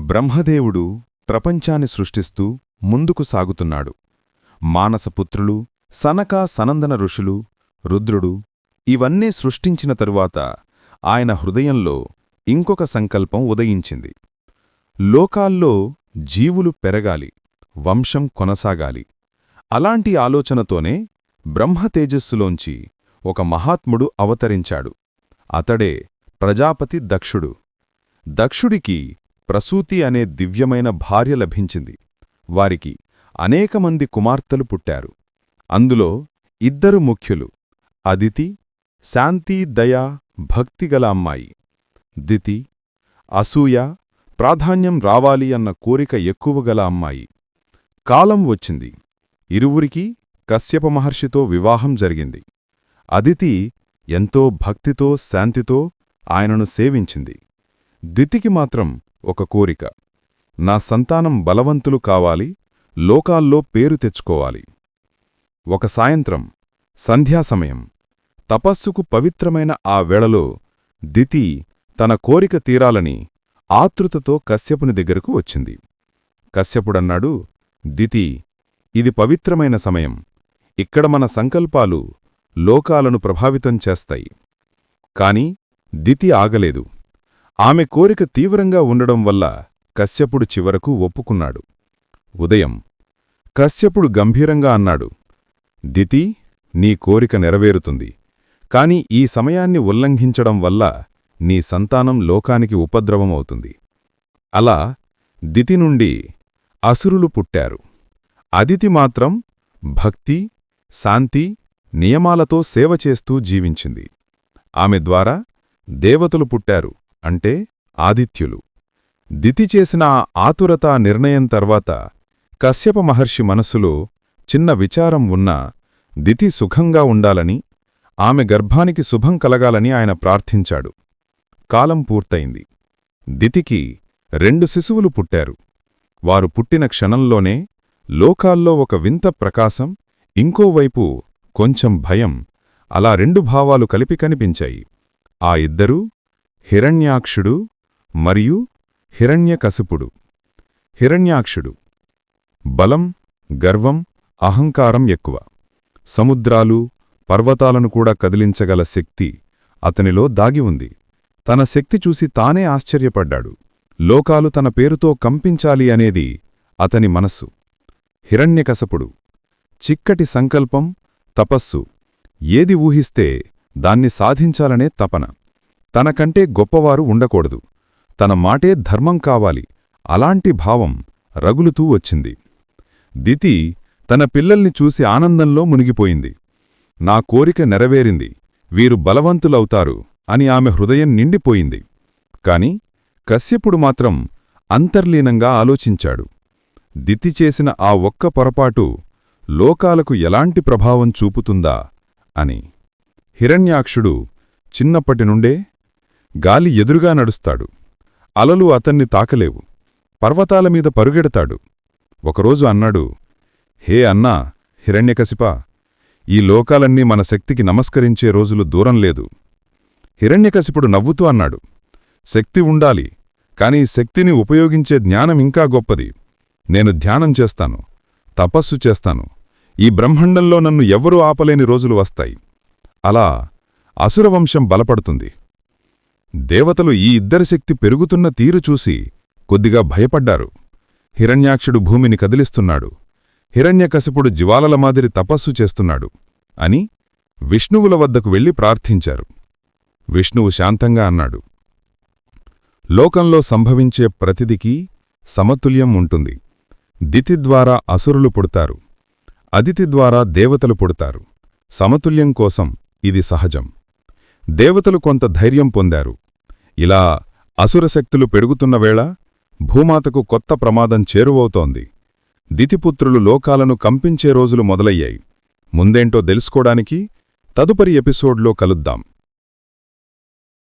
బ్రహ్మదేవుడు ప్రపంచాన్ని సృష్టిస్తూ ముందుకు సాగుతున్నాడు. మానసపుత్రులు, సనక సనందన ఋషులు, రుద్రుడు ఇవన్నీ సృష్టించిన తరువాత ఆయన హృదయంలో ఇంకొక సంకల్పం ఉదయించింది. లోకాల్లో జీవులు పెరగాలి, వంశం కొనసాగాలి. అలాంటి ఆలోచనతోనే బ్రహ్మతేజస్సులోంచి ఒక మహాత్ముడు అవతరించాడు. అతడే ప్రజాపతి దక్షుడు. దక్షుడికి ప్రసూతి అనే దివ్యమైన భార్య లభించింది. వారికి అనేకమంది కుమార్తెలు పుట్టారు. అందులో ఇద్దరు ముఖ్యులు, అదితి, శాంతి, దయా, భక్తిగల అమ్మాయి. దితి అసూయ, ప్రాధాన్యం రావాలి అన్న కోరిక ఎక్కువగల అమ్మాయి. కాలం వచ్చింది. ఇరువురికీ కశ్యప మహర్షితో వివాహం జరిగింది. అదితి ఎంతో భక్తితో శాంతితో ఆయనను సేవించింది. దితికి మాత్రం ఒక కోరిక, నా సంతానం బలవంతులు కావాలి, లోకాల్లో పేరు తెచ్చుకోవాలి. ఒక సాయంత్రం సంధ్యాసమయం తపస్సుకు పవిత్రమైన ఆ వేళలో దితి తన కోరిక తీరాలని ఆతృతతో కశ్యపుని దగ్గరకు వచ్చింది. కశ్యపుడన్నాడు, దితి, ఇది పవిత్రమైన సమయం. ఇక్కడ మన సంకల్పాలు లోకాలను ప్రభావితం చేస్తాయి. కాని దితి ఆగలేదు. ఆమె కోరిక తీవ్రంగా ఉండడం వల్ల కశ్యపుడు చివరకు ఒప్పుకున్నాడు. ఉదయం కశ్యపుడు గంభీరంగా అన్నాడు, దితి, నీ కోరిక నెరవేరుతుంది. కాని ఈ సమయాన్ని ఉల్లంఘించడం వల్ల నీ సంతానం లోకానికి ఉపద్రవమవుతుంది. అలా దితి నుండి అసురులు పుట్టారు. అదితి మాత్రం భక్తి, శాంతి, నియమాలతో సేవ చేస్తూ జీవించింది. ఆమె ద్వారా దేవతలు పుట్టారు, అంటే ఆదిత్యులు. దితి చేసిన ఆతురతా నిర్ణయం తర్వాత కశ్యప మహర్షి మనస్సులో చిన్న విచారం ఉన్నా దితి సుఖంగా ఉండాలని, ఆమె గర్భానికి శుభం కలగాలని ఆయన ప్రార్థించాడు. కాలం పూర్తయింది. దితికి 2 శిశువులు పుట్టారు. వారు పుట్టిన క్షణంలోనే లోకాల్లో ఒక వింత ప్రకాశం, ఇంకోవైపు కొంచెం భయం, అలా 2 భావాలు కలిపి కనిపించాయి. ఆ ఇద్దరూ హిరణ్యాక్షుడు మరియు హిరణ్యకశిపుడు. హిరణ్యాక్షుడు బలం, గర్వం, అహంకారం ఎక్కువ. సముద్రాలు, పర్వతాలను కూడా కదిలించగల శక్తి అతనిలో దాగి ఉంది. తన శక్తి చూసి తానే ఆశ్చర్యపడ్డాడు. లోకాలు తన పేరుతో కంపించాలి అనేది అతని మనస్సు. హిరణ్యకశపుడు చిక్కటి సంకల్పం, తపస్సు. ఏది ఊహిస్తే దాన్ని సాధించాలనే తపన. తనకంటే గొప్పవారు ఉండకూడదు, తన మాటే ధర్మం కావాలి, అలాంటి భావం రగులుతూ వచ్చింది. దితి తన పిల్లల్ని చూసి ఆనందంలో మునిగిపోయింది. నా కోరిక నెరవేరింది, వీరు బలవంతులవుతారు అని ఆమె హృదయం నిండిపోయింది. కాని కశ్యపుడు మాత్రం అంతర్లీనంగా ఆలోచించాడు. దితి చేసిన ఆ ఒక్క పొరపాటు లోకాలకు ఎలాంటి ప్రభావం చూపుతుందా అని. హిరణ్యాక్షుడు చిన్నప్పటినుండే గాలి ఎదురుగా నడుస్తాడు. అలలు అతన్ని తాకలేవు. పర్వతాలమీద పరుగెడతాడు. ఒకరోజు అన్నాడు, హే అన్నా హిరణ్యకశిపా, ఈ లోకాలన్నీ మన శక్తికి నమస్కరించే రోజులు దూరం లేదు. హిరణ్యకశిపుడు నవ్వుతూ అన్నాడు, శక్తి ఉండాలి, కాని శక్తిని ఉపయోగించే జ్ఞానం ఇంకా గొప్పది. నేను ధ్యానం చేస్తాను, తపస్సు చేస్తాను. ఈ బ్రహ్మాండంలో నన్ను ఎవ్వరూ ఆపలేని రోజులు వస్తాయి. అలా అసురవంశం బలపడుతుంది. దేవతలు ఈ ఇద్దరి శక్తి పెరుగుతున్న తీరు చూసి కొద్దిగా భయపడ్డారు. హిరణ్యాక్షుడు భూమిని కదిలిస్తున్నాడు, హిరణ్యకశిపుడు జ్వాలల మాదిరి తపస్సు చేస్తున్నాడు అని విష్ణువుల వద్దకు వెళ్లి ప్రార్థించారు. విష్ణువు శాంతంగా అన్నాడు, లోకంలో సంభవించే ప్రతిదికీ సమతుల్యం ఉంటుంది. దితి ద్వారా అసురులు పుడతారు, అదితి ద్వారా దేవతలు పుడతారు. సమతుల్యం కోసం ఇది సహజం. దేవతలు కొంత ధైర్యం పొందారు. ఇలా అసురశక్తులు పెరుగుతున్న వేళ భూమాతకు కొత్త ప్రమాదం చేరువవుతోంది. దితిపుత్రులు లోకాలను కంపించే రోజులు మొదలయ్యాయి. ముందేంటో తెలుసుకోడానికి తదుపరి ఎపిసోడ్లో కలుద్దాం.